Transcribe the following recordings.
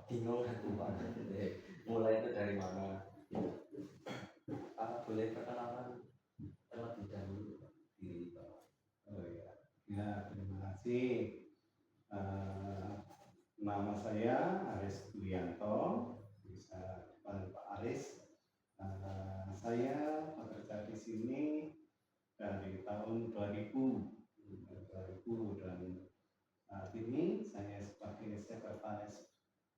bingung aku Pak. Mulai itu dari mana? Boleh perkenalan terlebih dahulu diri Pak. Oh ya, ya terima kasih. Nama saya Aris Duyanto, bisa dipanggil Pak Aris. Saya bekerja di sini dari tahun 2000 dan saat ini saya sebagai sekretaris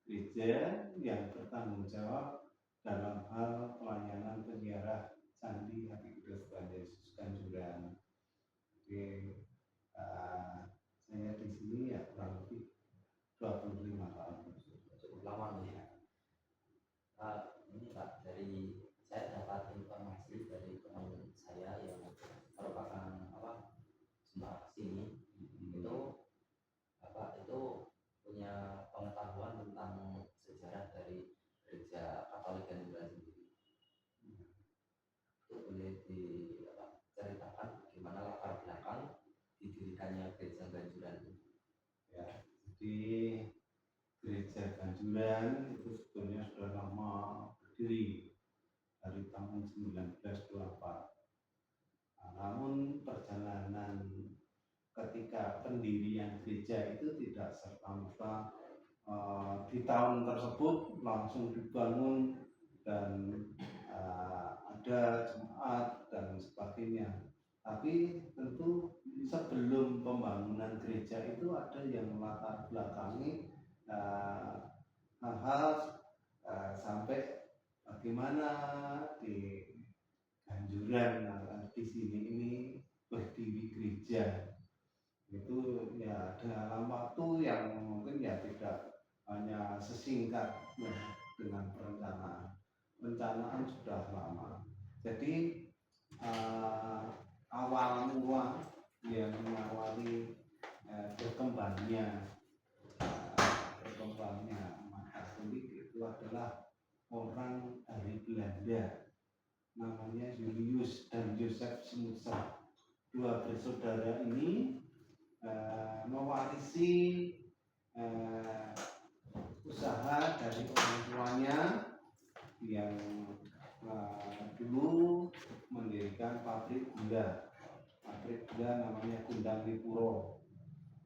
gereja yang bertanggung jawab dalam hal pelayanan penziarah Candi Hati Kudus Tuhan Yesus Kanjuran. Jadi saya di sini ya kurang lebih 25 tahun. Cukup lama nih ya. Ini Pak, dari saya dapat informasi dari teman saya yang merupakan jemaat sini itu punya pengetahuan tentang sejarah dari gereja Katolik Ganjuran sendiri. Itu boleh diceritakan bagaimana latar belakang didirikannya gereja Ganjuran ini? Ya, jadi gereja Ganjuran itu sebetulnya sudah lama berdiri dari tahun 1924. Namun perjalanan ketika pendirian gereja itu tidak serta-merta di tahun tersebut langsung dibangun dan ada jemaat dan sebagainya. Tapi tentu sebelum pembangunan gereja itu ada yang melatar belakangi hal-hal sampai bagaimana di Ganjuran di sini ini berdiri gereja. Itu ya dalam waktu yang mungkin ya tidak hanya sesingkat dengan perencanaan sudah lama. Jadi awal mula yang mengawali berkembangnya umat Katolik itu adalah orang dari Belanda, namanya Julius dan Joseph Schmuzer. Dua bersaudara ini mewarisi usaha dari orang tuanya yang dulu mendirikan pabrik gula namanya Gundang Lipuro.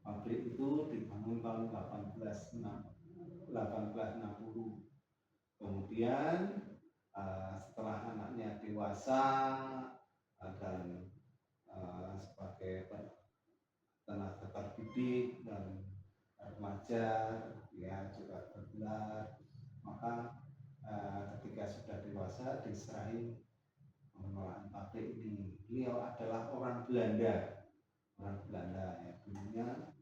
Pabrik itu dibangun tahun 1860. Kemudian setelah anaknya dewasa dan sebagai tenaga terdidik dan remaja ya juga bergelar, maka ketika sudah dewasa diserahi pengelolaan pabrik ini. Beliau adalah orang Belanda ya, dulunya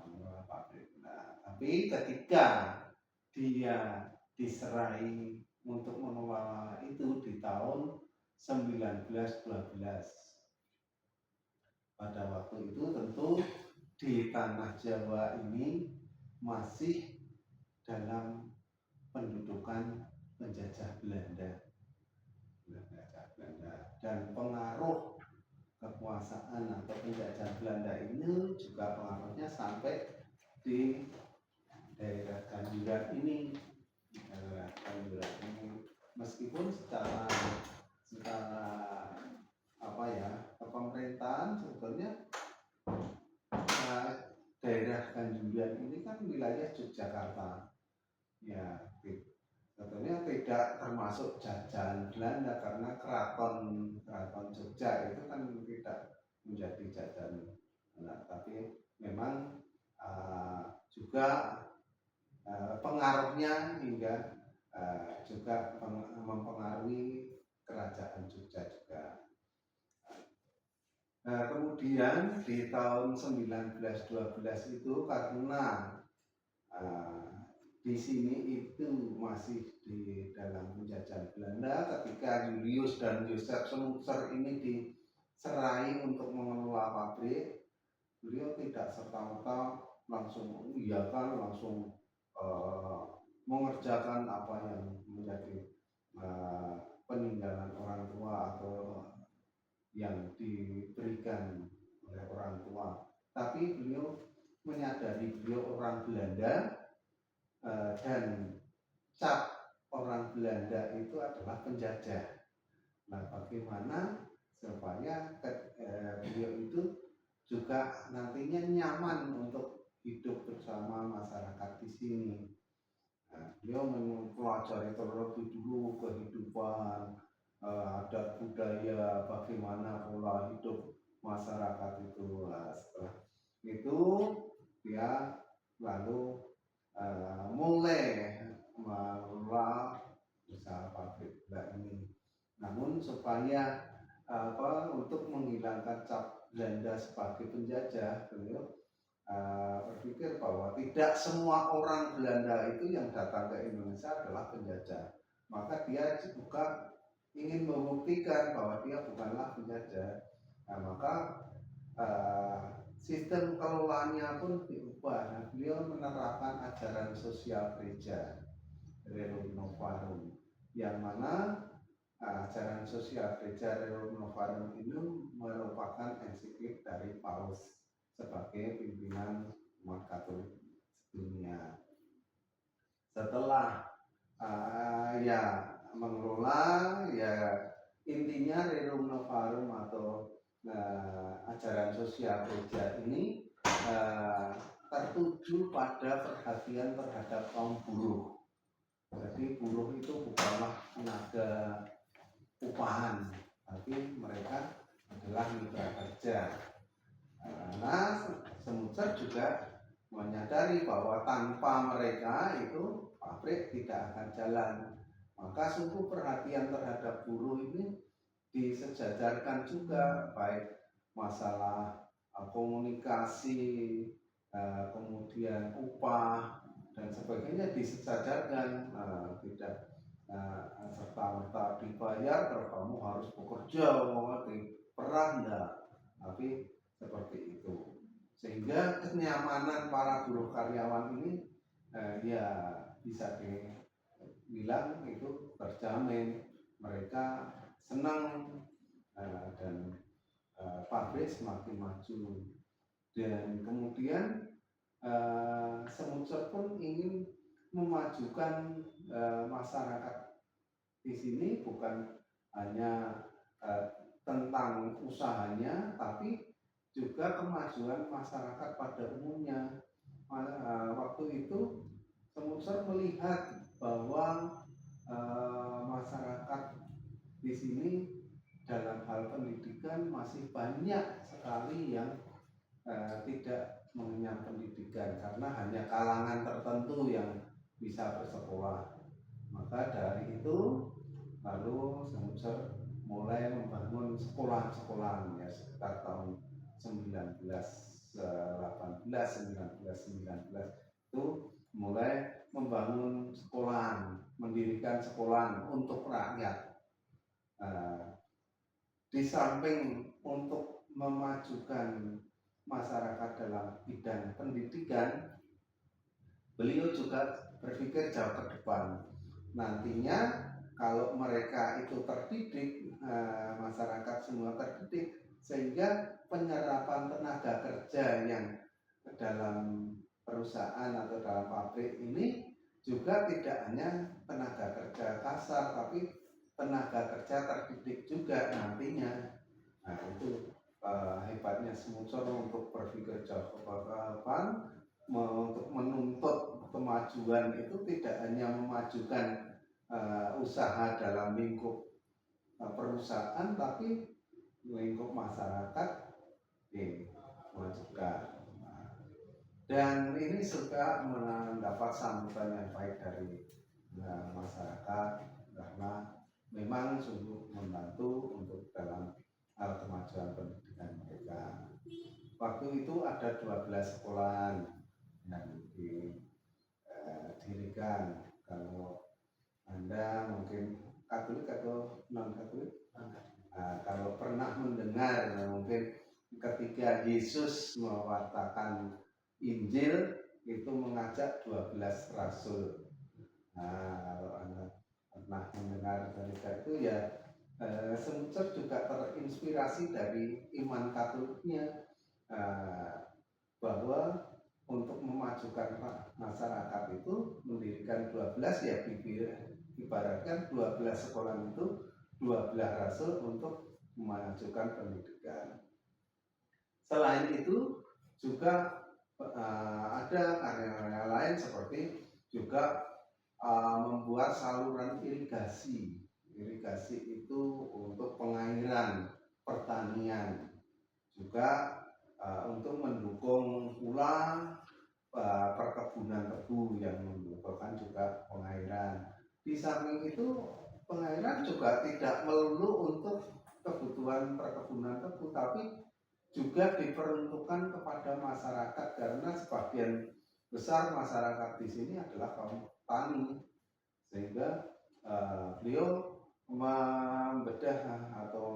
mengelola pabrik. Nah, tapi ketika dia diserahi untuk mengelola itu di tahun 1912. Pada waktu itu tentu di tanah Jawa ini masih dalam pendudukan penjajah Belanda. Dan pengaruh kekuasaan atau penjajah Belanda ini juga pengaruhnya sampai di daerah Ganjuran ini. Meskipun secara pemerintahan sebetulnya daerah Ganjuran ini kan wilayah Yogyakarta ya, sebetulnya tidak termasuk jajahan Belanda karena keraton Jogja itu kan tidak menjadi jajahan. Nah, tapi memang juga pengaruhnya hingga juga mempengaruhi kerajaan Jogja juga. Nah, kemudian di tahun 1912 itu karena di sini itu masih di dalam penjajahan Belanda, ketika Julius dan Joseph Schmuzer ini diserai untuk mengelola pabrik, beliau tidak serta-merta langsung mengiyakan, langsung mengerjakan apa yang menjadi peninggalan orang tua atau yang diberikan oleh orang tua. Tapi beliau menyadari beliau orang Belanda dan cap orang Belanda itu adalah penjajah. Nah, bagaimana supaya beliau itu juga nantinya nyaman untuk hidup bersama masyarakat di sini. Nah, beliau mempelajari terlebih dulu kehidupan, adat budaya, bagaimana pola hidup masyarakat itu. Nah, setelah itu dia lalu mulai mengelola usaha pabrik gula ini. Namun supaya untuk menghilangkan cap Belanda sebagai penjajah, beliau berpikir bahwa tidak semua orang Belanda itu yang datang ke Indonesia adalah penjajah. Maka dia juga ingin membuktikan bahwa dia bukanlah penjajah. Nah, maka sistem kelolaannya pun diubah. Nah, beliau menerapkan ajaran sosial gereja, Rerum Novarum, yang mana ajaran sosial gereja Rerum Novarum ini merupakan ensiklik dari Paus sebagai pimpinan umat Katolik dunia. Setelah ya mengelola, ya intinya Rerum Novarum atau ajaran sosial gereja ini tertuju pada perhatian terhadap kaum buruh. Jadi buruh itu bukanlah tenaga upahan, tapi mereka adalah mitra kerja. Nah, Semucer juga menyadari bahwa tanpa mereka itu pabrik tidak akan jalan. Maka sungguh perhatian terhadap buruh ini disejajarkan juga, baik masalah komunikasi, kemudian upah dan sebagainya disejajarkan, tidak serta-merta dibayar kalau kamu harus bekerja, perang enggak, tapi seperti itu, sehingga kenyamanan para buruh karyawan ini ya bisa dibilang itu terjamin. Mereka senang dan pabrik semakin maju. Dan kemudian Semucer pun ingin memajukan masyarakat di sini, bukan hanya tentang usahanya, tapi juga kemajuan masyarakat pada umumnya. Waktu itu Semucer melihat bahwa masyarakat di sini dalam hal pendidikan masih banyak sekali yang tidak mengenyam pendidikan karena hanya kalangan tertentu yang bisa bersekolah. Maka dari itu lalu Semucer mulai membangun sekolah-sekolah ya sekitar tahun 1918-1919 itu mulai membangun sekolah, mendirikan sekolah untuk rakyat. Di samping untuk memajukan masyarakat dalam bidang pendidikan, beliau juga berpikir jauh ke depan. Nantinya kalau mereka itu terdidik, masyarakat semua terdidik, sehingga penyerapan tenaga kerja yang dalam perusahaan atau dalam pabrik ini juga tidak hanya tenaga kerja kasar, tapi tenaga kerja terdidik juga nantinya. Nah, itu hebatnya Semucer untuk berpikir jauh ke depan, untuk menuntut kemajuan itu tidak hanya memajukan usaha dalam lingkup perusahaan, tapi lingkup masyarakat dimajukan. Dan ini juga mendapat sambutan yang baik dari masyarakat karena memang sungguh membantu untuk dalam kemajuan pendidikan mereka. Waktu itu ada 12 sekolahan yang didirikan. Kalau Anda mungkin Katolik atau non Katolik, kalau pernah mendengar mungkin ketika Yesus mewartakan Injil itu mengajak 12 rasul. Kalau Anda pernah mendengar cerita itu ya, Semucer juga terinspirasi dari iman Katoliknya, bahwa untuk memajukan masyarakat itu mendirikan 12 ya, ibaratkan 12 sekolah itu 12 rasul untuk memajukan pendidikan. Selain itu juga ada karya-karya lain seperti juga membuat saluran irigasi. Irigasi itu untuk pengairan pertanian, juga untuk mendukung pula perkebunan tebu yang membutuhkan juga pengairan. Di samping itu pengairan juga tidak melulu untuk kebutuhan perkebunan tebu, tapi juga diperuntukkan kepada masyarakat karena sebagian besar masyarakat di sini adalah kaum tani, sehingga beliau membedah atau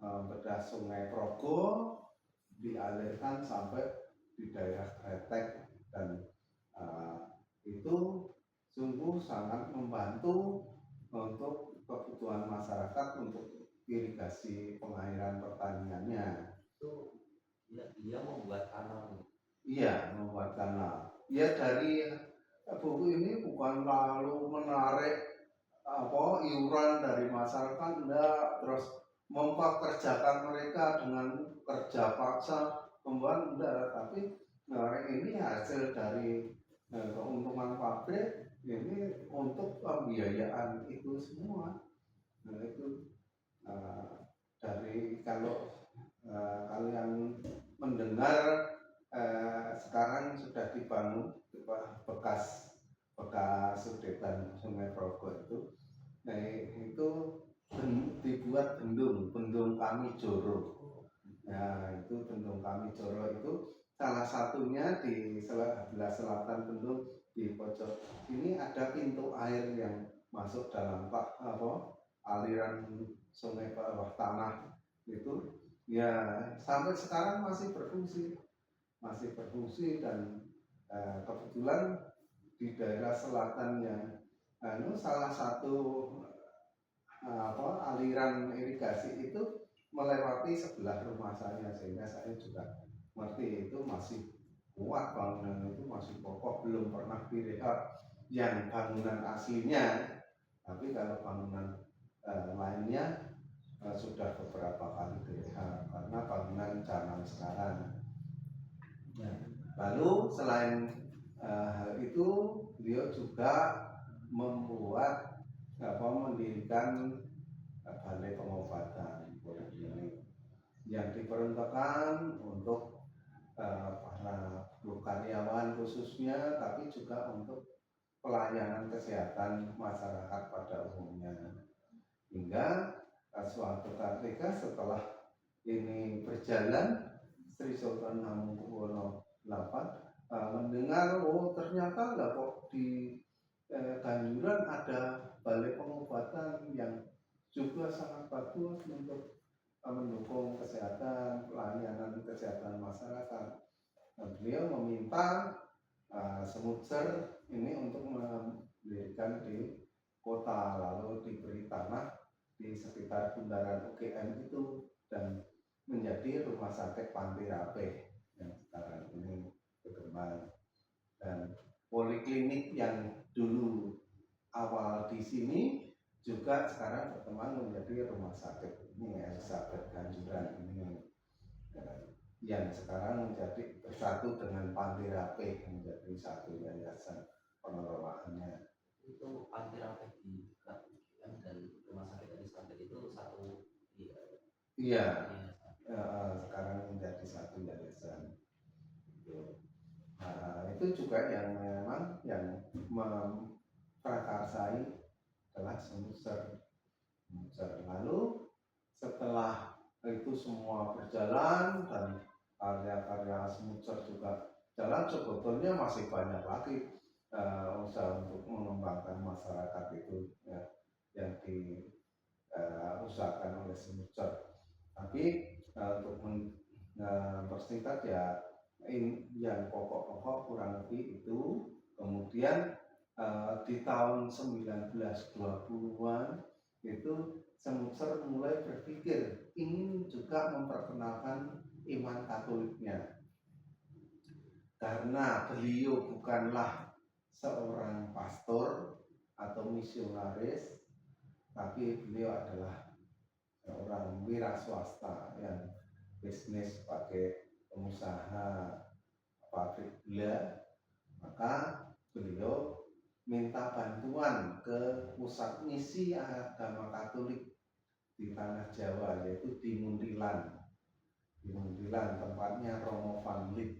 membedah Sungai Progo dialirkan sampai di daerah Kretek, dan itu sungguh sangat membantu untuk kebutuhan masyarakat untuk irigasi pengairan pertaniannya. Itu dia membuat kanal. Iya, membuat kanal. Ya, dari buku ini bukan lalu menarik iuran dari masyarakat, enggak, terus mempekerjakan mereka dengan kerja paksa, membuat enggak, tapi ini hasil dari keuntungan pabrik ini untuk pembiayaan itu semua. Nah itu dari kalau kalian mendengar sekarang sudah dibangun bekas sudetan Sungai Progo itu. Nah itu dibuat bendung Kami Joro. Nah itu bendung Kami Joro itu salah satunya di sebelah selatan bendung, di pojok ini ada pintu air yang masuk dalam aliran sungai bawah tanah itu. Ya sampai sekarang masih berfungsi dan kebetulan di daerah selatan yang salah satu aliran irigasi itu melewati sebelah rumah saya, sehingga saya juga ngerti itu masih kuat, bangunan itu masih kokoh, belum pernah direhab yang bangunan aslinya, tapi kalau bangunan lainnya sudah beberapa kali direhab karena bangunan zaman sekarang. Lalu selain hal itu, beliau juga membuat mendirikan balai pengobatan poliklinik yang diperuntukkan untuk para karyawan khususnya, tapi juga untuk pelayanan kesehatan masyarakat pada umumnya. Hingga suatu ketika setelah ini berjalan, Sri Sultan Hamengkubuwono VIII mendengar, ternyata lah kok di Ganjuran ada balai pengobatan yang juga sangat bagus untuk mendukung kesehatan, pelayanan kesehatan masyarakat. Beliau meminta Semutser ini untuk mendirikan di kota, lalu diberi tanah di sekitar bundaran UGM itu dan menjadi rumah sakit Panti Rapih yang sekarang ini berkembang. Dan poliklinik yang dulu awal di sini juga sekarang berkembang menjadi rumah sakit ini Elizabeth Ganjuran ini, yang sekarang menjadi bersatu dengan Panti Rapih menjadi satu yayasan pengelolaannya. Itu Panti Rapih di dekat dan rumah sakit Elizabeth itu satu. Iya. Sekarang menjadi satu yayasan. Itu juga yang memang yang memprakarsai adalah Semutser. Lalu setelah itu semua berjalan dan karya-karya Semutser juga jalan, sebetulnya masih banyak lagi usaha untuk mengembangkan masyarakat itu ya, yang diusahakan oleh Semutser. Tapi untuk mempersingkat ya, yang pokok-pokok kurang lebih itu. Kemudian di tahun 1920-an itu Semutser mulai berpikir ingin juga memperkenalkan iman Katoliknya. karena beliau bukanlah seorang pastor atau misionaris, tapi beliau adalah seorang wira swasta yang bisnis sebagai pengusaha pabrik gula. Maka beliau minta bantuan ke pusat misi agama Katolik di tanah Jawa, yaitu di Muntilan. Di Muntilan tempatnya Romo Van Lith,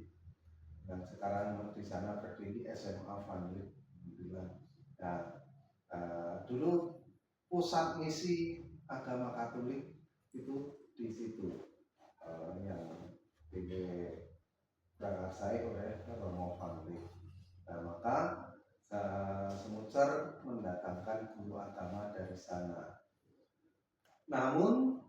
dan sekarang di sana berdiri SMA Van Lith Muntilan. Nah, dulu pusat misi agama Katolik itu di situ, yang diprakarsai oleh Romo Van Lith. Nah, maka Semucer mendatangkan guru agama dari sana. Namun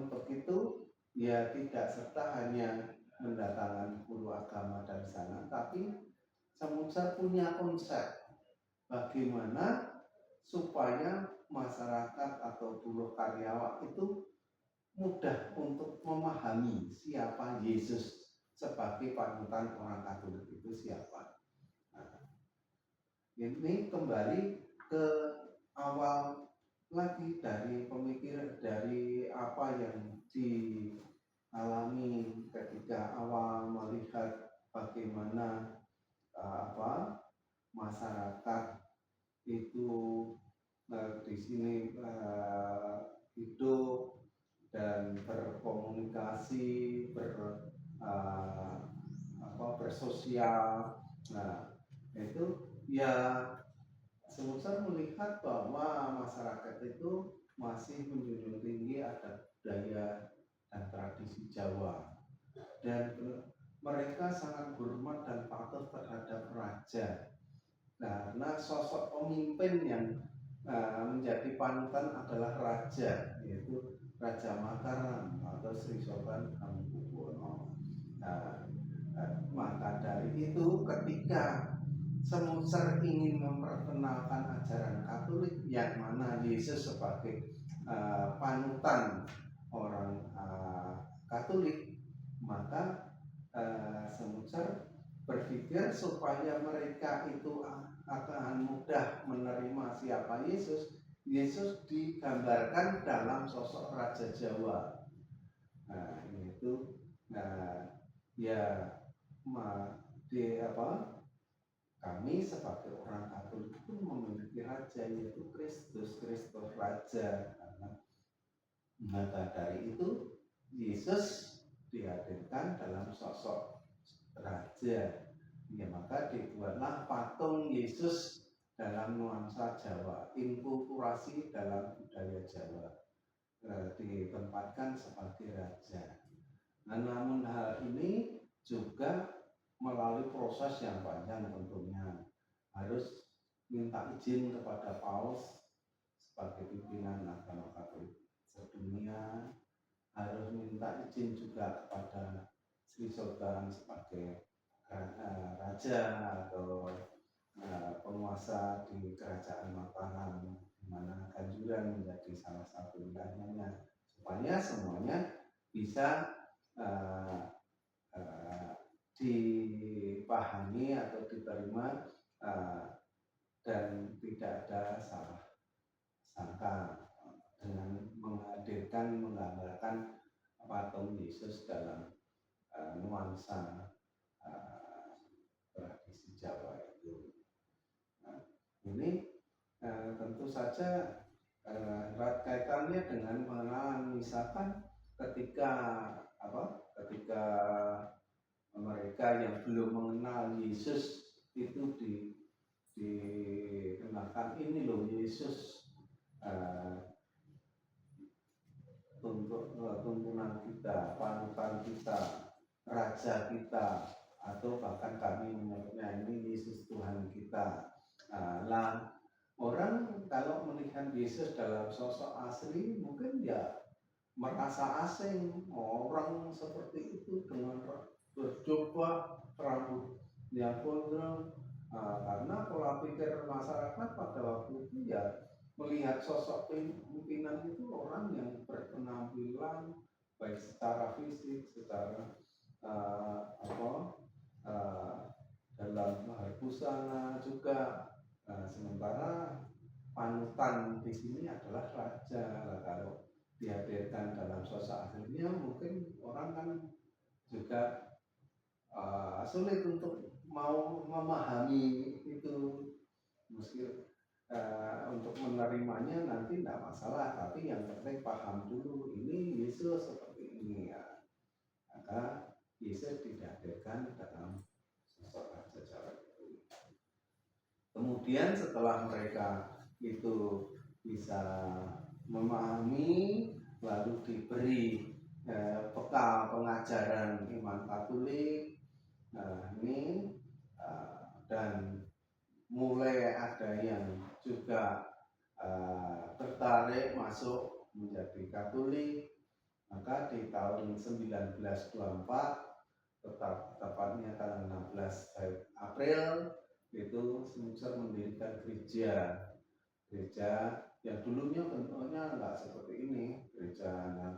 begitu, ya tidak serta hanya mendatangkan guru agama dari sana, tapi Semucer punya konsep bagaimana supaya masyarakat atau buruh karyawan itu mudah untuk memahami siapa Yesus sebagai panutan orang Katolik itu siapa. Nah, ini kembali ke awal lagi dari pemikiran, dari apa yang dialami ketika awal melihat bagaimana masyarakat itu di sini hidup dan berkomunikasi, bersosial. Nah, itu ya Semucer melihat bahwa masyarakat itu masih menjunjung tinggi adat budaya dan tradisi Jawa, dan mereka sangat hormat dan patuh terhadap raja, karena sosok pemimpin yang menjadi panutan adalah raja, yaitu Raja Mataram atau Sri Sultan Hamengkubuwono. Maka dari itu, ketika Semucer ingin memperkenalkan ajaran Katolik yang mana Yesus sebagai panutan orang Katolik, maka Semucer berpikir supaya mereka itu akan mudah menerima siapa Yesus. Yesus digambarkan dalam sosok Raja Jawa. Nah, itu kami sebagai orang Katolik itu memiliki raja, yaitu Kristus Raja. Maka dari itu Yesus dihadirkan dalam sosok raja. Ya, maka dibuatlah patung Yesus dalam nuansa Jawa, inkulturasi dalam budaya Jawa, ditempatkan sebagai raja. Nah, namun hal ini juga melalui proses yang panjang, tentunya harus minta izin kepada Paus sebagai pimpinan agama Katolik sedunia, harus minta izin juga kepada Sri Sultan sebagai raja atau penguasa di kerajaan Mataram, di mana Kanjuran menjadi salah satu wilayahnya, supaya semuanya bisa dipahami atau diterima dan tidak ada salah sangka dengan menggambarkan patung Yesus dalam nuansa tradisi Jawa itu. Nah, ini tentu saja erat kaitannya dengan pengenalan, misalkan ketika mereka yang belum mengenal Yesus itu dikenakan ini loh Yesus untuk tuntunan kita, panutan kita, raja kita, atau bahkan kami menyebutnya ini Yesus Tuhan kita. Orang kalau melihat Yesus dalam sosok asli mungkin ya merasa asing, orang seperti itu dengan berjubah, rambutnya gondrong, karena pola pikir masyarakat pada waktu itu ya melihat sosok pimpinan itu orang yang berpenampilan baik secara fisik, secara eh, dalam hal busana juga. Sementara panutan di sini adalah raja. Lah, kalau dihadirkan dalam sosok aslinya mungkin orang kan juga sulit untuk mau memahami itu, meski untuk menerimanya nanti tidak masalah, tapi yang penting paham dulu ini Yesus seperti ini ya. Maka Yesus dihadirkan dalam sosok raja Jawa itu. Kemudian setelah mereka itu bisa memahami, lalu diberi bekal pengajaran iman Katolik, ini dan mulai ada yang juga tertarik masuk menjadi Katolik. Maka di tahun 1924, tepatnya tanggal 16 April, itu Sumsel mendirikan gereja yang dulunya bentuknya nggak seperti ini, gereja yang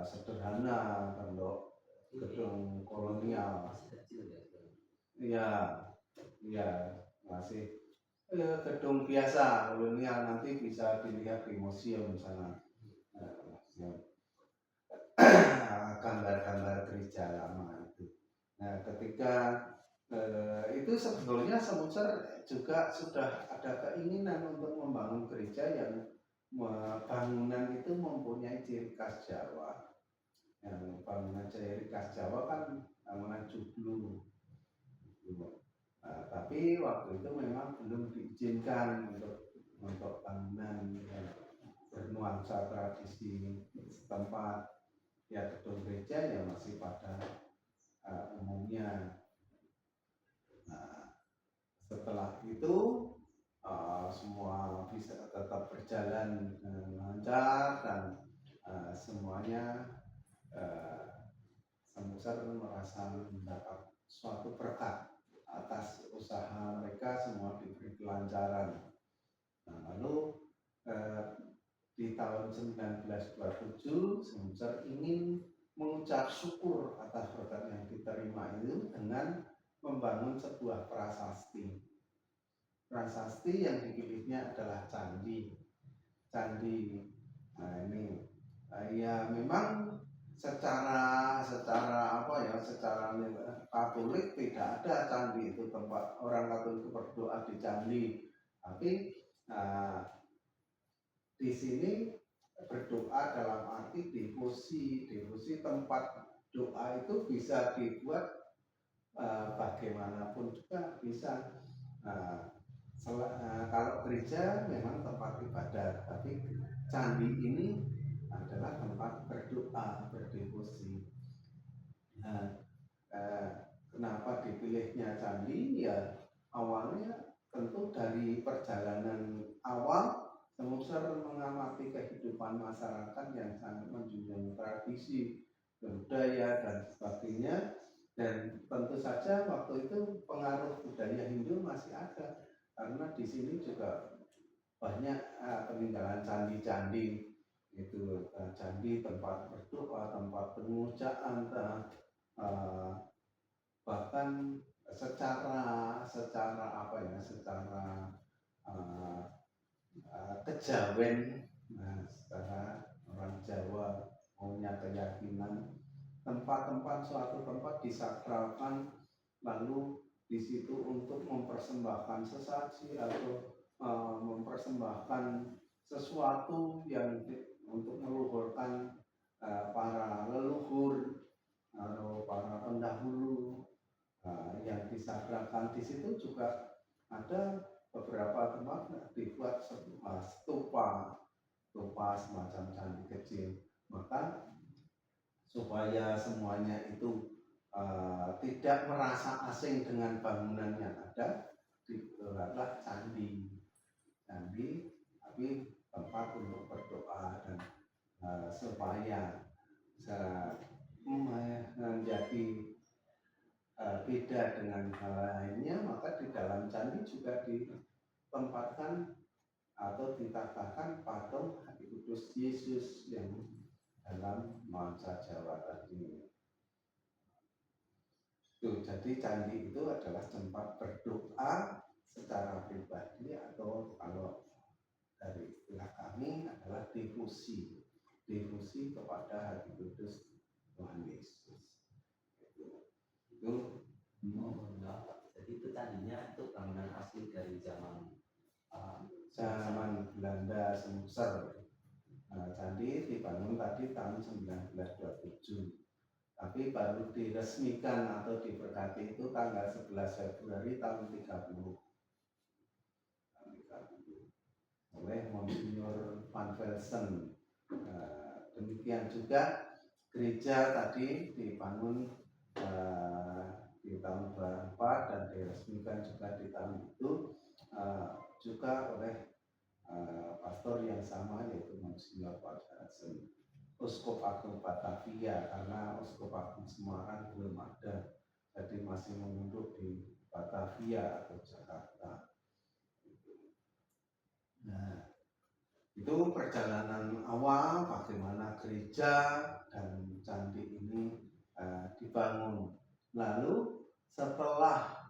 sederhana, bentuk gedung kolonial. Iya, iya, masih gedung biasa kolonial, nanti bisa dilihat di museum sana. Gambar-gambar gereja lama itu. Nah, ketika itu sebetulnya Semuncer juga sudah ada keinginan untuk membangun gereja yang bangunan itu mempunyai ciri khas Jawa. Yang bangunan ciri khas Jawa kan bangunan joglo. Tapi waktu itu memang belum diizinkan untuk bangunan yang bernuansa tradisi setempat. Ya, gedung gereja yang masih pada umumnya. Nah, setelah itu semua bisa tetap berjalan dengan lancar dan semuanya Semuncer merasa mendapat suatu berkat atas usaha mereka, semua diberi kelancaran. Nah, lalu di tahun 1927 Semuncer ingin mengucap syukur atas berkat yang diterima itu dengan membangun sebuah prasasti. Prasasti yang dipilihnya adalah candi. Nah ini ya memang secara Katolik tidak ada candi itu, tempat orang Katolik itu berdoa di candi. Tapi di sini berdoa dalam arti devosi tempat doa itu bisa dibuat bagaimanapun juga bisa. Kalau gereja memang tempat ibadah, tapi candi ini adalah tempat berdoa, berdevosi. Kenapa dipilihnya candi? Ya awalnya tentu dari perjalanan awal Semuncer mengamati kehidupan masyarakat yang sangat menjunjung tradisi, budaya dan sebagainya, dan tentu saja waktu itu pengaruh budaya Hindu masih ada karena di sini juga banyak peninggalan candi-candi itu, candi tempat berdoa, tempat pemujaan, bahkan secara kejawen, secara orang Jawa punya keyakinan suatu tempat disakralkan, lalu di situ untuk mempersembahkan sesaji atau mempersembahkan sesuatu yang untuk meluhurkan para leluhur atau para pendahulu yang disakralkan. Di situ juga ada beberapa tempat dibuat stupa semacam candi kecil. Maka supaya semuanya itu tidak merasa asing dengan bangunan yang ada, dibuatlah candi tapi tempat untuk berdoa dan supaya bisa menjadi beda dengan hal lainnya, maka di dalam candi juga ditempatkan atau ditatakan patung Hati Kudus Yesus yang dalam nuansa Jawa tadi. Tuh, jadi candi itu adalah tempat berdoa secara pribadi, atau kalau dari istilah kami adalah devosi kepada hati kudus Tuhan Yesus. Itu Oh enggak, jadi itu tadinya itu bangunan asli dari zaman zaman Belanda Semuser. Candi dibangun tadi tahun 1927, tapi baru diresmikan atau diberkati itu tanggal 11 Februari tahun 30 oleh Monsignor Van Velsen. Demikian juga gereja tadi dibangun di tahun 24 dan diresmikan juga di tahun itu juga oleh pastor yang sama, yaitu Monsignor Van Velsen, Uskup Agung Batavia, karena Uskup Agung Semarang belum ada, jadi masih menunduk di Batavia atau Jakarta. Nah, itu perjalanan awal bagaimana gereja dan candi ini dibangun. Lalu setelah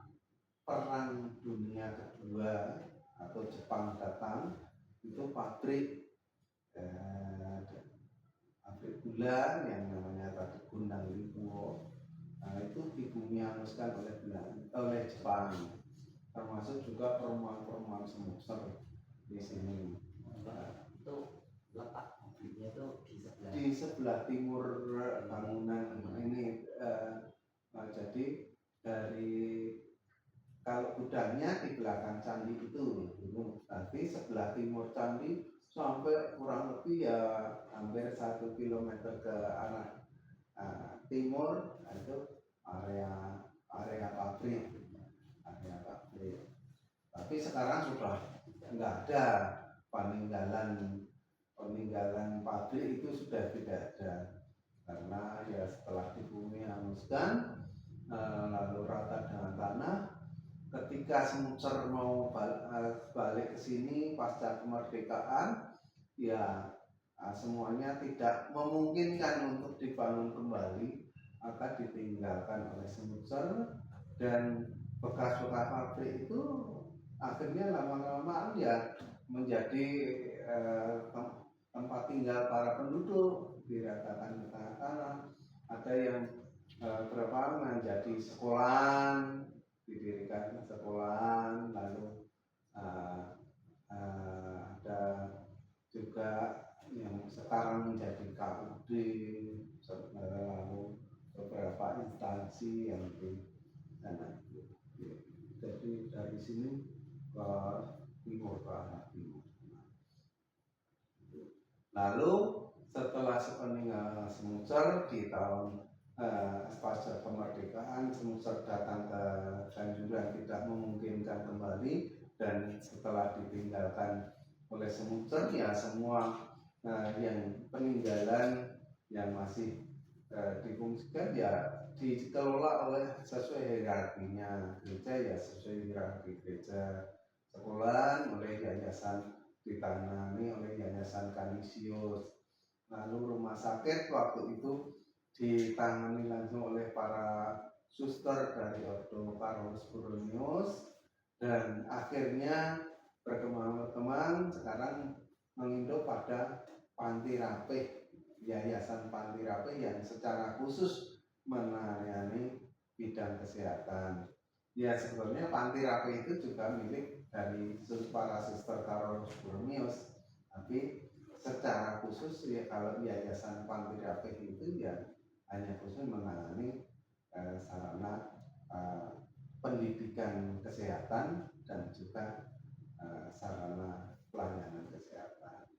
Perang Dunia Kedua atau Jepang datang, itu pabrik gula yang namanya tadi Gundang Lipo itu dibumi hanguskan oleh Jepang, termasuk juga perumahan-perumahan Semuser di sini. Itu letak pabriknya itu di sebelah timur bangunan ini. Jadi dari kalau gudangnya di belakang candi itu, tapi sebelah timur candi sampai kurang lebih ya hampir 1 kilometer ke arah timur, itu area pabrik. Tapi sekarang sudah nggak ada, peninggalan pabrik itu sudah tidak ada, karena ya setelah dibumi hanguskan lalu rata dengan tanah. Ketika Semucer mau balik ke sini pasca kemerdekaan, ya semuanya tidak memungkinkan untuk dibangun kembali, maka ditinggalkan oleh Semucer, dan bekas-bekas pabrik itu akhirnya lama-lama ya menjadi tempat tinggal para penduduk, diratakan ke tengah tanah. Ada yang berapa menjadi sekolahan, didirikan sekolahan, lalu ada juga yang sekarang menjadi KUD, lalu beberapa instansi yang di sana. Jadi dari sini ke timur, ke arah timur. Lalu setelah sepeninggalan Semucer di tahun pasca kemerdekaan, Semucer datang ke Ganjuran tidak memungkinkan kembali, dan setelah ditinggalkan oleh Semucer, ya semua yang peninggalan yang masih difungsikan ya dikelola oleh sesuai hierarkinya. Gereja ya sesuai hierarki gereja, sekolah oleh yayasan ditangani oleh Yayasan Kanisius, lalu rumah sakit waktu itu ditangani langsung oleh para suster dari Ordo Carolus Borromeus, dan akhirnya berkembang sekarang menginduk pada Panti Rapih, Yayasan Panti Rapih yang secara khusus menangani bidang kesehatan. Ya sebenarnya Panti Rapih itu juga milik dari para suster Carolus Borromeus, tapi secara khusus ya kalau Yayasan Panti Rapih itu ya hanya khusus menangani sarana pendidikan kesehatan dan juga sarana pelayanan kesehatan.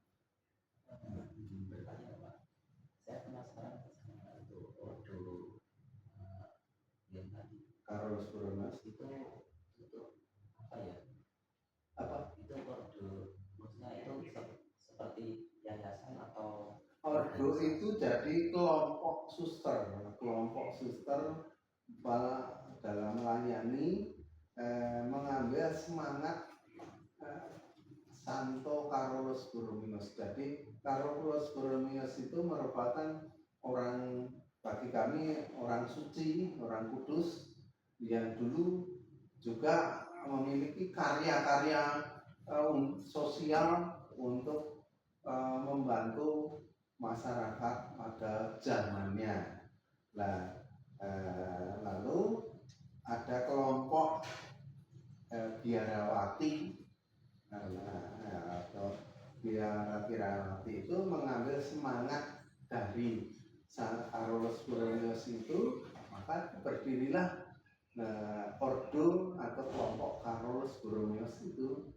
Bertanya Pak, saya penasaran itu Ordo yang tadi Carolus Borromeus itu apa ya? Itu Ordo, maksudnya itu seperti yayasan atau Ordo itu jadi kelompok suster dalam melayani, mengambil semangat Santo Carolus Borromeus. Jadi Carolus Borromeus itu merupakan orang, bagi kami orang suci, orang kudus, yang dulu juga memiliki karya-karya sosial untuk membantu masyarakat pada zamannya. Nah, lalu ada kelompok biarawati atau biarawati itu mengambil semangat dari Carolus Borromeus itu, maka berdirilah ordo atau kelompok Carolus Borromeus itu.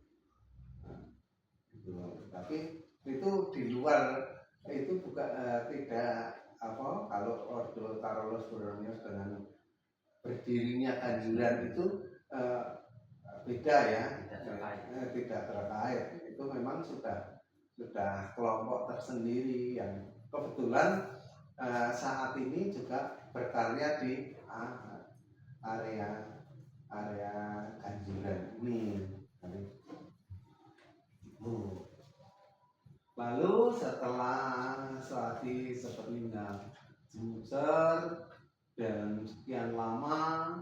Tapi itu di luar itu bukan tidak apa, kalau ordo Carolus Borromeus dengan berdirinya Kanjuran itu beda ya, tidak terkait. Itu memang sudah kelompok tersendiri yang kebetulan saat ini juga berkarya di area Kanjuran ini. Lalu setelah Selati Seperlingga Jungser dan sekian lama,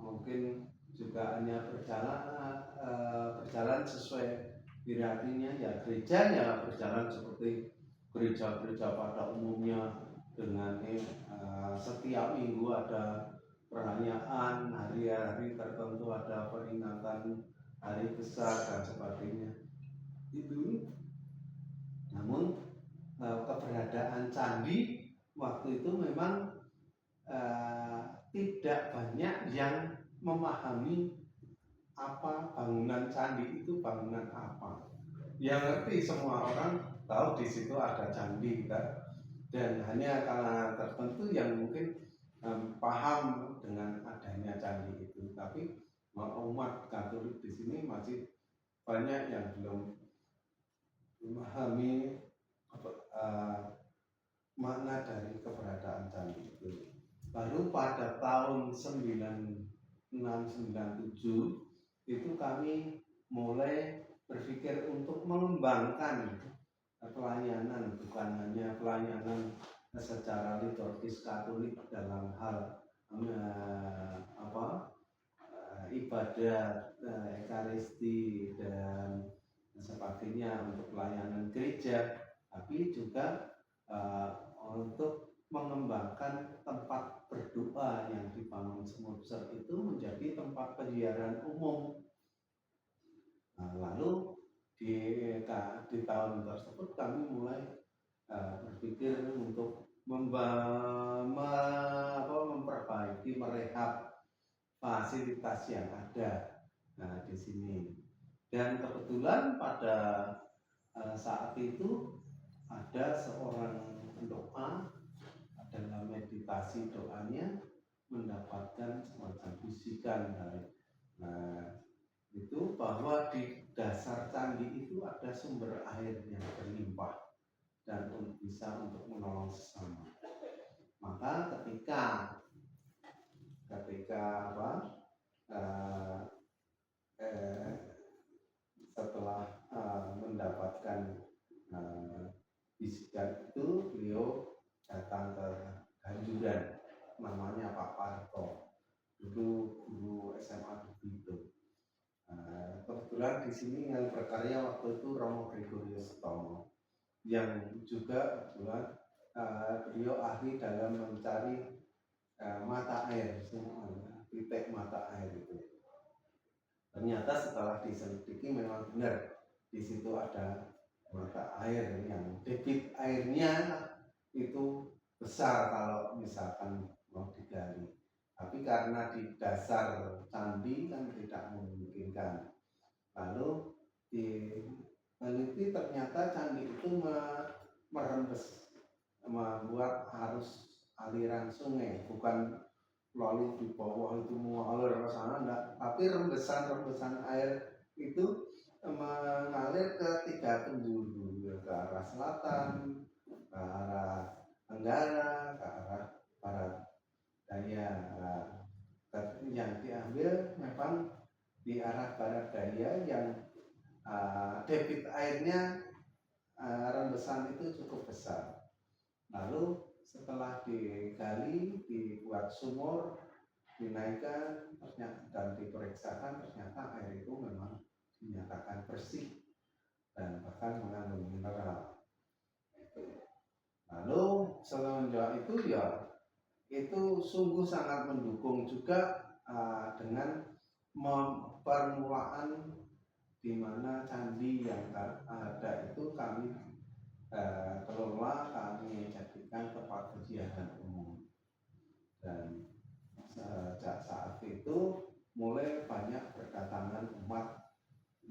mungkin juga hanya berjalan sesuai hierarkinya ya, gerejanya berjalan seperti gereja-gereja pada umumnya dengan setiap minggu ada perayaan, hari-hari tertentu ada peringatan hari besar dan sebagainya itu. Namun keberadaan candi waktu itu memang tidak banyak yang memahami apa bangunan candi itu bangunan apa. Yang ngerti semua orang tahu di situ ada candi kan? Dan hanya kalangan tertentu yang mungkin paham dengan adanya candi itu. Tapi umat Katolik di sini masih banyak yang belum memahami makna dari keberadaan candi itu. Baru pada tahun 9697 itu kami mulai berpikir untuk mengembangkan pelayanan, bukan hanya pelayanan secara liturgis Katolik dalam hal ibadat Ekaristi dan sebagainya untuk pelayanan gereja, tapi juga untuk mengembangkan tempat berdoa yang dibangun Semurser itu menjadi tempat penyiaran umum. Lalu di tahun tersebut kami mulai berpikir untuk memperbaiki, merehab fasilitas yang ada di sini. Dan kebetulan pada saat itu ada seorang pendoa dalam meditasi doanya mendapatkan semacam bisikan dari itu bahwa di dasar candi itu ada sumber air yang berlimpah dan bisa untuk menolong sesama. Maka ketika setelah mendapatkan bisikan itu, beliau datang ke Kanjuran, namanya Pak Parto, dulu guru SMA begitu. Kebetulan di sini yang berkarya waktu itu Romo Gregorius Tomo, yang juga kebetulan beliau ahli dalam mencari mata air, titik mata air itu. Ternyata setelah diselidiki memang benar di situ ada mata air yang debit airnya itu besar kalau misalkan mau digali. Tapi karena di dasar candi kan tidak memungkinkan. Lalu diteliti ternyata candi itu merembes, membuat arus aliran sungai, bukan lalu di bawah itu mengalir ke sana, enggak, tapi rembesan air itu mengalir ke 3 penjuru, ke arah selatan, ke arah tenggara, ke arah barat daya. Yang diambil memang di arah barat daya yang debit airnya rembesan itu cukup besar. Lalu setelah digali, dibuat sumur, dinaikkan dan diperiksakan, ternyata air itu memang dinyatakan bersih dan bahkan mengandung mineral. Lalu semenjak itu ya itu sungguh sangat mendukung juga dengan permulaan di mana candi yang ada itu kami kelola, kami jadikan tempat kegiatan umum. Dan sejak saat itu mulai banyak berdatangan umat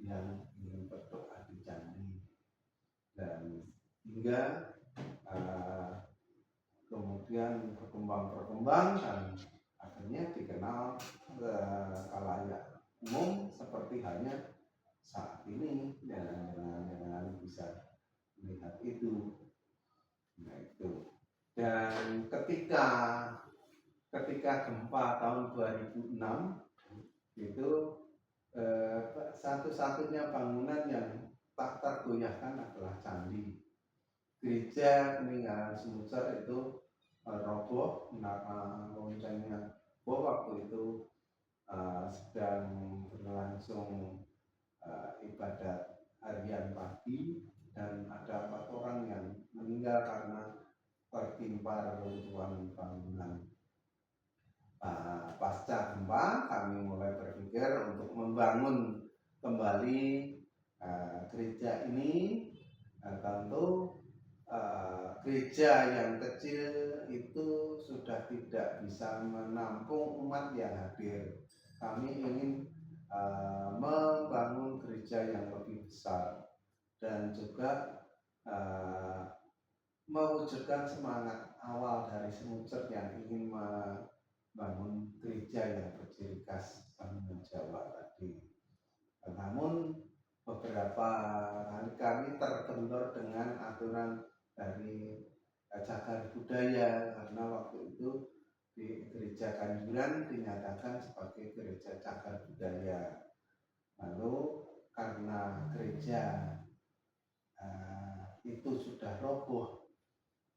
yang ingin berdoa di candi, dan hingga kemudian berkembang dan akhirnya dikenal khalayak umum seperti halnya saat ini dengan bisa melihat itu. Nah itu. Dan ketika gempa tahun 2006 itu satu-satunya bangunan yang tak tergoyahkan adalah candi. Gereja peninggalan Semucer itu roboh karena loncengnya waktu itu sedang berlangsung ibadat harian pagi, dan ada 4 orang yang meninggal karena tertimpa reruntuhan bangunan. Pasca gempa kami mulai berpikir untuk membangun kembali gereja ini. Tentu gereja yang kecil itu sudah tidak bisa menampung umat yang hadir. Kami ingin membangun gereja yang lebih besar dan juga mewujudkan semangat awal dari Semucer yang ingin membangun gereja yang berciri khas bangunan Jawa tadi. Namun beberapa kali kami terbentur dengan aturan dari cagar budaya, karena waktu itu di gereja Kanjuran dinyatakan sebagai gereja cagar budaya. Lalu karena gereja itu sudah roboh,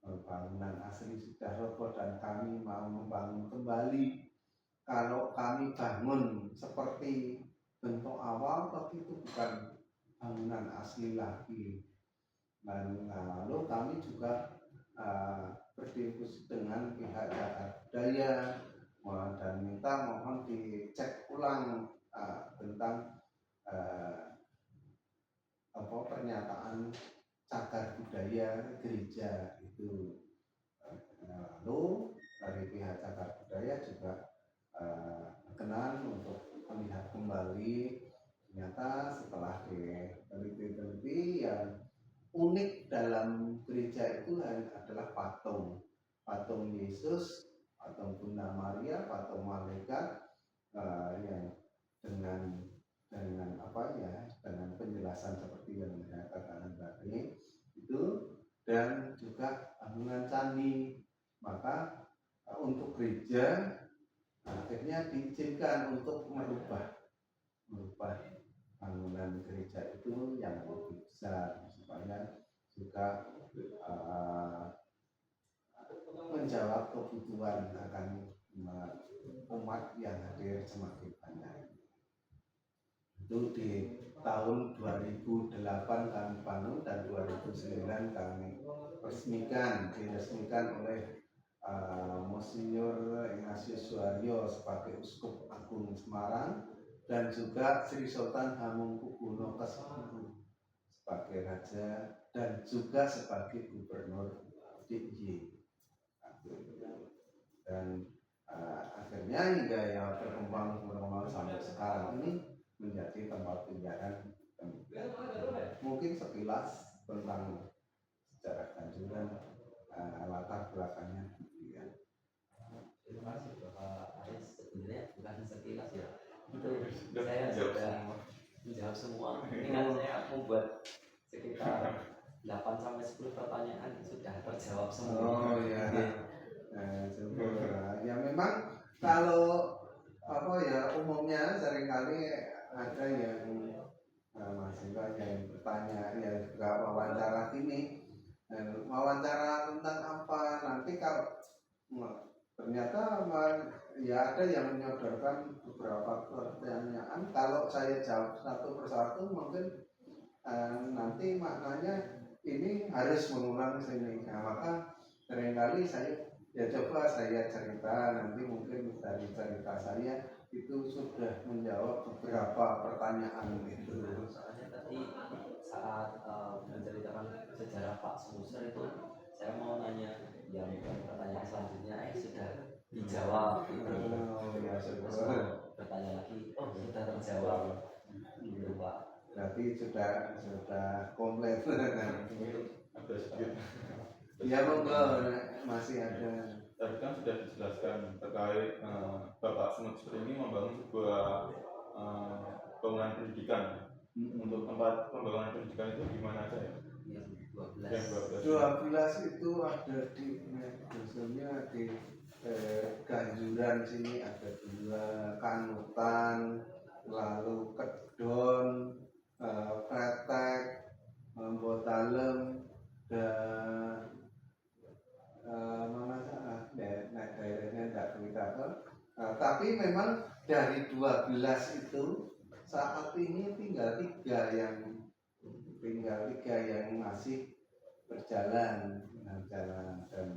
bangunan asli sudah roboh, dan kami mau membangun kembali. Kalau kami bangun seperti bentuk awal, tapi itu bukan bangunan asli lagi. Dan lalu kami juga berdiskusi dengan pihak cagar budaya dan minta mohon dicek ulang tentang pernyataan cagar budaya gereja itu. Lalu dari pihak cagar budaya juga berkenan untuk melihat kembali. Ternyata setelah diteliti yang unik dalam gereja itu adalah patung Yesus, patung Bunda Maria, patung malaikat yang dengan dengan penjelasan seperti yang saya katakan tadi itu, dan juga bangunan candi. Maka untuk gereja akhirnya diizinkan untuk merubah bangunan gereja itu yang lebih besar, supaya juga menjawab kebutuhan akan umat yang hadir semakin banyak. Itu di tahun 2008 kami bangun, dan 2009 kami diresmikan oleh Monsinyur Ignatius Suharyo sebagai Uskup Agung Semarang, dan juga Sri Sultan Hamengkubuwono X sebagai raja dan juga sebagai gubernur DIY. Dan akhirnya hingga ya berkembang sampai sekarang ini menjadi tempat penyiaran. Mungkin sekilas tentang sejarah Kanjuran, latar belakangnya. Terima kasih Bapak Aris. Sebenarnya bukan sekilas ya, saya sudah menjawab semua. Ini kan saya membuat sekitar 8-10 pertanyaan sudah terjawab semua. Oh iya. Syukur. Ya memang kalau umumnya seringkali ada yang mahasiswa yang bertanya, ya juga wawancara ini, wawancara tentang apa nanti. Kalau ternyata ya ada yang menyodorkan beberapa pertanyaan. Kalau saya jawab satu persatu mungkin nanti maknanya ini harus mengulang sini. Nah, maka seringkali saya ya coba saya cerita, nanti mungkin dari cerita saya itu sudah menjawab beberapa pertanyaan itu. Soalnya tadi saat menceritakan sejarah Pak Smusser itu, saya mau nanya yang pertanyaan selanjutnya sudah dijawab gitu. Oh ya, Terus mau bertanya lagi, oh sudah terjawab gitu Pak. Berarti sudah komplit. Ada sedikit. Ya monggo, masih ada. Tadi kan sudah dijelaskan terkait Bapak Smusser ini membangun sebuah bangunan pendidikan. Untuk tempat pembangunan pendidikan itu di mana aja ya? Yang 12 itu ada di biasanya di Ganjuran sini ada 2, Kanutan, lalu Kedon, Kretek, Botalem, dan mana daerahnya tidak beritahu. Tapi memang dari 12 itu saat ini tinggal 3 yang masih berjalan dan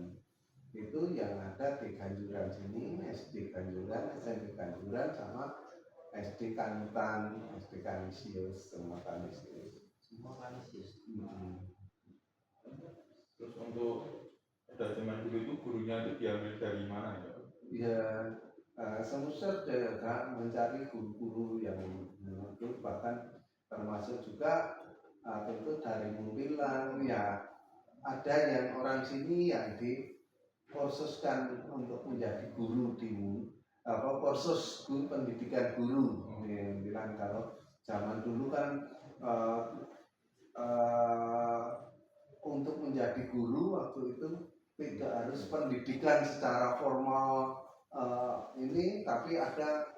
itu yang ada di Ganjuran sini, SD Ganjuran, SMP Ganjuran, sama SD Kanutan, SD Kanisius, semua Kanisius. Terus untuk pada zaman dulu itu gurunya itu diambil dari mana ya? Ya, Smusser juga mencari guru-guru yang menurut, bahkan termasuk juga tentu dari Muntilan ya, ada yang orang sini yang dikursuskan untuk menjadi guru di kursus pendidikan guru. Bilang kalau zaman dulu kan untuk menjadi guru waktu itu tidak harus pendidikan secara formal ini, tapi ada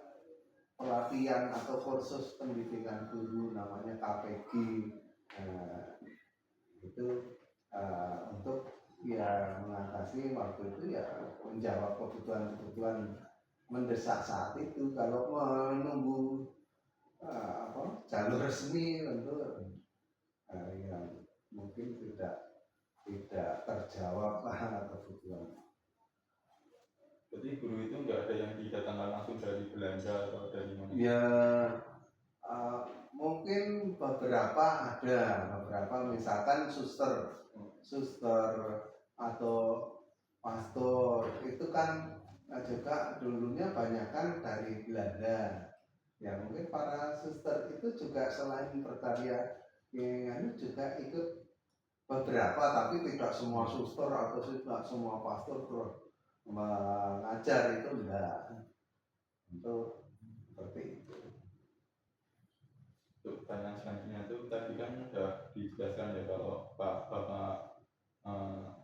pelatihan atau kursus pendidikan guru namanya KPG. Itu untuk ya mengatasi waktu itu ya menjawab kebutuhan mendesak saat itu. Kalau menunggu jalur resmi tentu yang mungkin tidak terjawab kebutuhan. Jadi guru itu nggak ada yang didatangkan langsung dari Belanda atau dari mana? Ya mungkin beberapa misalkan suster atau pastor itu kan juga dulunya banyak kan dari Belanda. Ya mungkin para suster itu juga selain berkarya yang juga ikut beberapa, tapi tidak semua suster atau tidak semua pastor terus mengajar, itu enggak. Itu seperti itu. Untuk pertanyaan selanjutnya itu tadi kan sudah dijelaskan ya kalau Bapak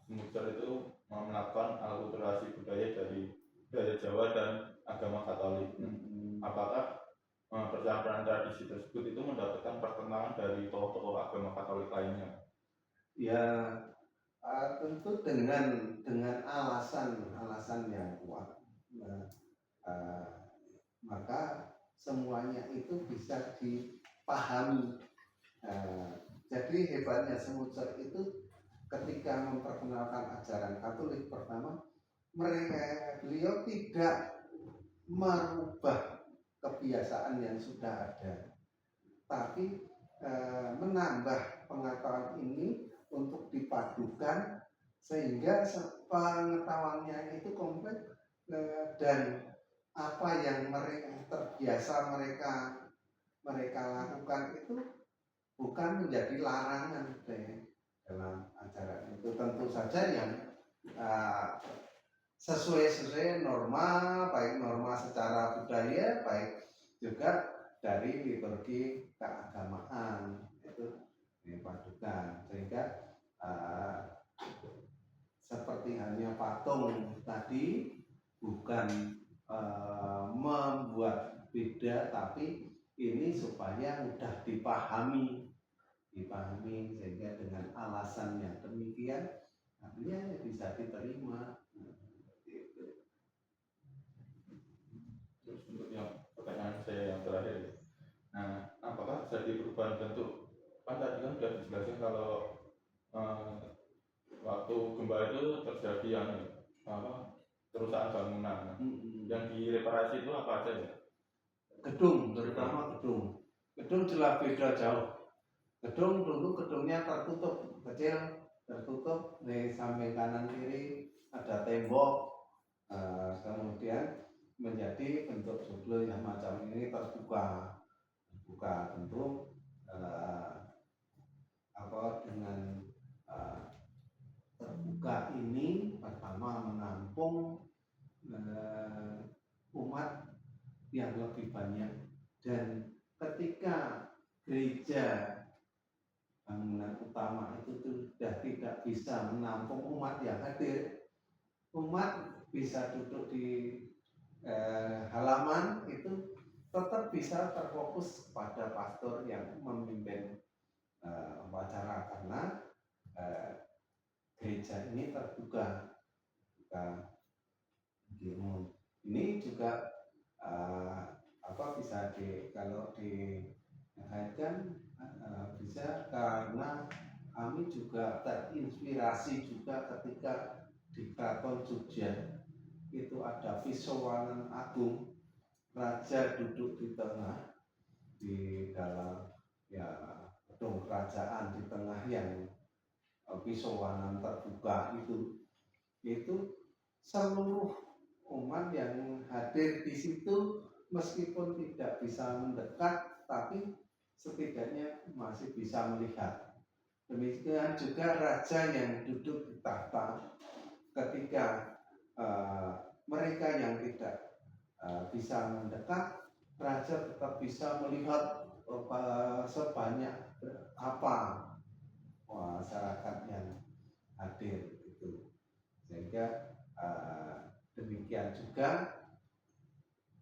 Smusser itu melakukan akulturasi budaya dari budaya Jawa dan agama Katolik. Apakah percampuran tradisi tersebut itu mendapatkan pertentangan dari tokoh-tokoh agama Katolik lainnya? Ya tentu dengan alasan yang kuat. Maka semuanya itu bisa dipahami. Jadi hebatnya Smusser itu ketika memperkenalkan ajaran Katolik pertama, beliau tidak merubah kebiasaan yang sudah ada, tapi menambah pengetahuan ini untuk dipadukan sehingga pengetahuannya itu komplit, dan apa yang terbiasa mereka lakukan itu bukan menjadi larangan dalam ajaran itu. Tentu saja yang sesuai norma, baik norma secara budaya, baik juga dari liturgi keagamaan itu dipadukan, sehingga seperti halnya patung tadi bukan membuat beda, tapi ini supaya mudah dipahami sehingga dengan alasan yang demikian artinya bisa diterima. terjadi perubahan bentuk. Kan tadi kan sudah dijelaskan kalau waktu gempa itu terjadi yang kerusakan bangunan. Yang direparasi itu apa aja ya? Gedung, terutama gedung. Gedung jelas beda jauh. Gedung dulu gedungnya tertutup, kecil, tertutup di samping kanan kiri ada tembok. Kemudian menjadi bentuk joglo yang macam ini terbuka tentu dengan terbuka ini pertama menampung umat yang lebih banyak, dan ketika gereja bangunan utama itu sudah tidak bisa menampung umat yang hadir, umat bisa duduk di halaman itu tetap bisa terfokus pada pastor yang memimpin upacara, karena gereja ini terbuka. Ini juga bisa kalau dikaitkan bisa karena kami juga terinspirasi juga ketika di Keraton Jogja itu ada Pisowanan Agung, raja duduk di tengah, di dalam gedung kerajaan di tengah yang Pisowanan terbuka itu seluruh umat yang hadir di situ meskipun tidak bisa mendekat tapi setidaknya masih bisa melihat. Demikian juga raja yang duduk di tahta, ketika mereka yang tidak bisa mendekat, raja tetap bisa melihat sebanyak apa masyarakat yang hadir itu. Sehingga demikian juga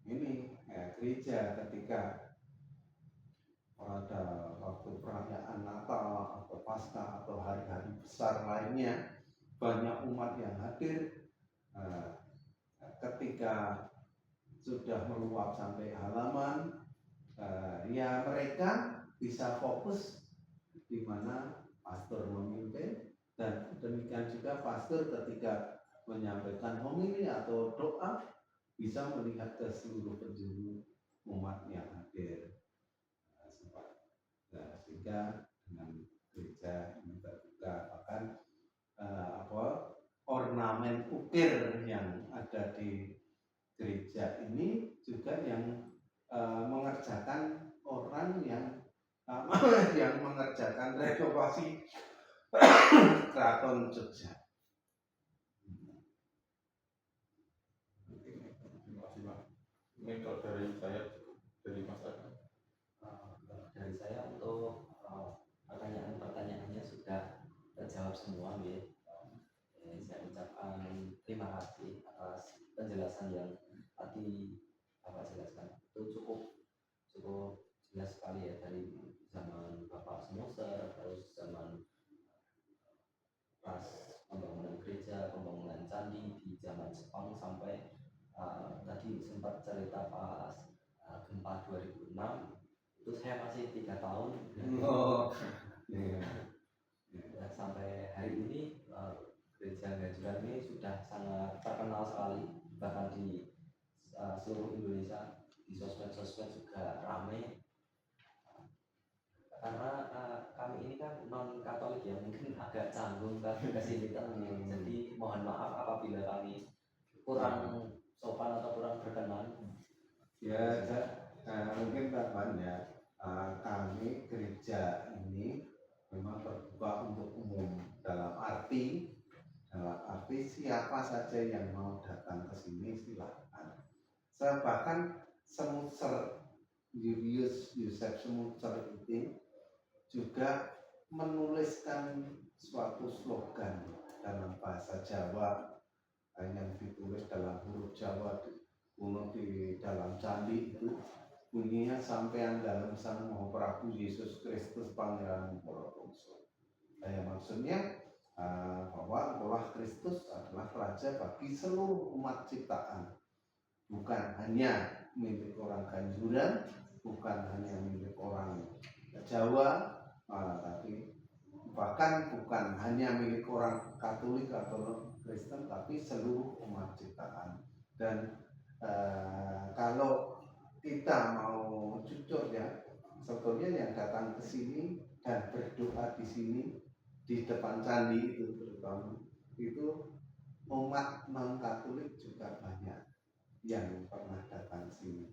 ini gereja ketika pada waktu perayaan Natal atau Paskah atau hari-hari besar lainnya banyak umat yang hadir, ketika sudah meluap sampai halaman, mereka bisa fokus di mana pastor memimpin, dan demikian juga pastor ketika menyampaikan homili atau doa bisa melihat ke seluruh penjuru umat yang hadir. Sehingga dengan gereja ini terbuka, bahkan ornamen ukir yang ada di gereja ini juga yang mengerjakan orang yang mengerjakan renovasi Keraton Jogja. Terima kasih Pak. Ini kalau dari saya, dari Mas Adam. Dari saya untuk pertanyaan-pertanyaannya sudah terjawab semua, ya. Saya ucapkan terima kasih atas penjelasan yang tadi Bapak jelaskan. Itu cukup jelas sekali ya, dari zaman Bapak Semoser, terus zaman pas pembangunan gereja, pembangunan candi di zaman Jepang, sampai tadi sempat cerita pas gempa 2006. Itu saya masih 3 tahun. Sampai hari ini gereja Ganjuran ini sudah sangat terkenal sekali, bahkan di seluruh Indonesia, di sosmed juga ramai. Karena kami ini kan non Katolik ya, mungkin agak canggung ke sini, jadi mohon maaf apabila kami kurang sopan atau kurang berkenan. Ya, mungkin tambahannya, kami gereja ini memang terbuka untuk umum, dalam arti siapa saja yang mau datang ke sini silakan. Bahkan Semucer, Julius Yosef Semucer itu juga menuliskan suatu slogan dalam bahasa Jawa yang ditulis dalam huruf Jawa kuno di dalam candi, itu bunyinya, sampean dalam Sang Maha Prabu Yesus Kristus Pangeran Purwodadi. Maksudnya bahwa Allah Kristus adalah Raja bagi seluruh umat ciptaan, bukan hanya milik orang Ganjuran, bukan hanya milik orang Jawa, tapi bahkan bukan hanya milik orang Katolik atau Kristen, tapi seluruh umat ciptaan. Dan kalau kita mau jujur ya, sebetulnya yang datang ke sini dan berdoa di sini di depan candi itu terutama itu umat non Katolik juga banyak yang pernah datang sini.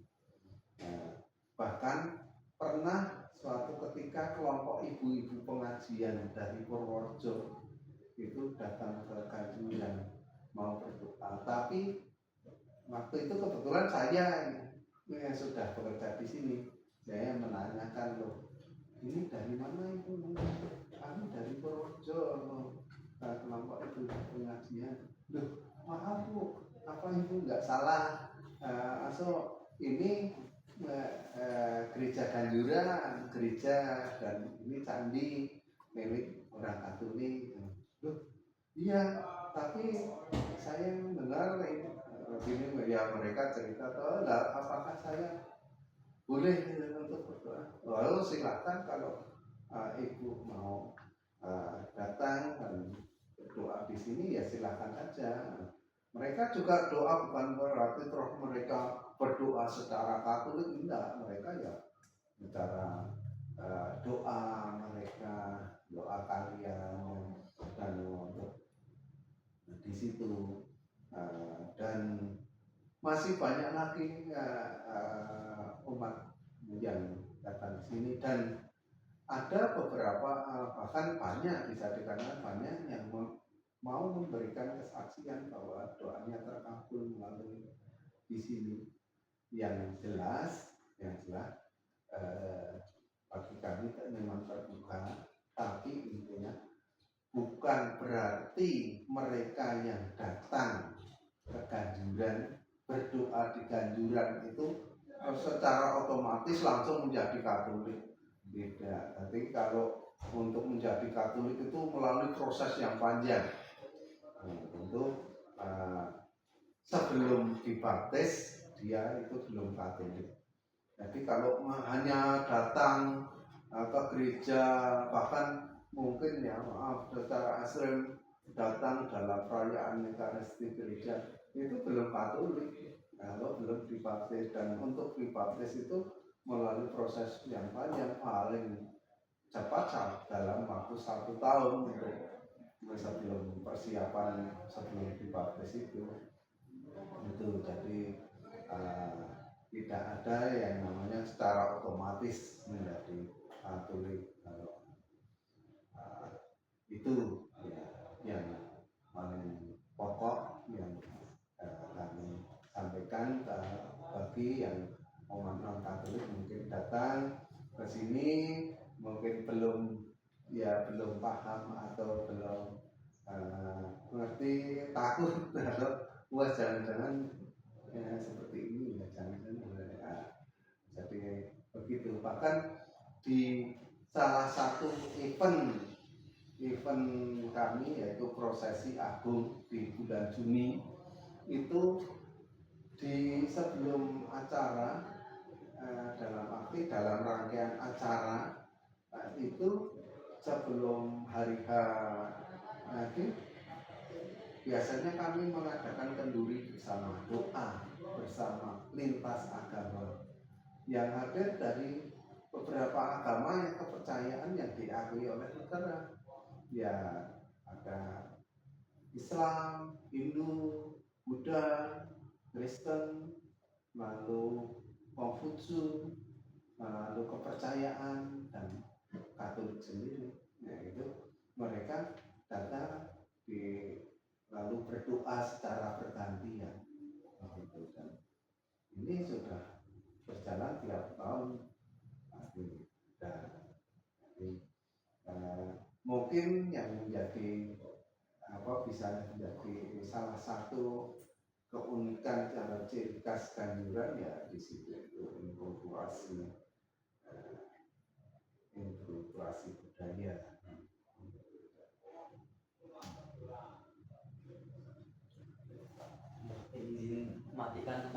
Bahkan pernah suatu ketika kelompok ibu-ibu pengajian dari Purworejo itu datang ke Kanjuran mau berdoa, tapi waktu itu kebetulan saya yang sudah bekerja di sini, saya menanyakan, loh ini dari mana ibu? Kami dari Purworejo, kelompok ibu pengajian. Loh maaf bu, apa ibu nggak salah? Ini gereja Kanjuran, gereja dan ini candi milik orang Katolik. Loh iya, tapi saya mendengar ini ya mereka cerita, apakah saya boleh untuk berdoa? Lalu silakan kalau ibu mau datang dan berdoa di sini ya silakan aja. Mereka juga doa bukan berarti terus mereka berdoa secara Katolik, enggak. Mereka ya secara doa mereka, doa kalian dan untuk di situ. Dan masih banyak lagi umat yang datang ke sini, dan ada beberapa bahkan banyak, bisa dikatakan banyak yang mau memberikan kesaksian bahwa doanya terkabul melalui di sini. Yang jelas bagi kami memang terbuka, tapi intinya bukan berarti mereka yang datang ke Kanjuran berdoa di Kanjuran itu secara otomatis langsung menjadi Katolik. Tidak. Tapi kalau untuk menjadi Katolik itu melalui proses yang panjang. Tentu sebelum dibaptis dia itu belum Katolik. Jadi kalau hanya datang ke gereja, bahkan mungkin ya maaf secara asrem datang dalam perayaan Ekaristi gereja, itu belum Katolik kalau belum dibaptis. Dan untuk dibaptis itu melalui proses yang panjang, paling cepat dalam waktu 1 tahun untuk sebelum persiapan sebelum dibaptis itu. Jadi tidak ada yang namanya secara otomatis menjadi Katolik. Kalau itu ya, yang paling pokok yang kami sampaikan bagi yang umat non Katolik mungkin datang ke sini mungkin belum paham atau belum ngerti, takut atau wah jangan-jangan seperti ini ya, jangan-jangan jadi begitu. Bahkan di salah satu event kami yaitu prosesi agung di bulan Juni itu, di sebelum acara dalam rangkaian acara itu sebelum hari H nanti biasanya kami mengadakan kenduri bersama, doa bersama lintas agama yang hadir dari beberapa agama yang kepercayaan yang diakui oleh negara. Ya ada Islam, Hindu, Buddha, Kristen, lalu Konghucu, lalu kepercayaan dan Katolik sendiri. Nah itu mereka datang lalu berdoa secara bergantian. Dan ini sudah berjalan tiap tahun. Mungkin yang menjadi bisa menjadi salah satu keunikan cara ciri khas Kanjuran ya di situ itu inkulturasi budaya. Izin matikan.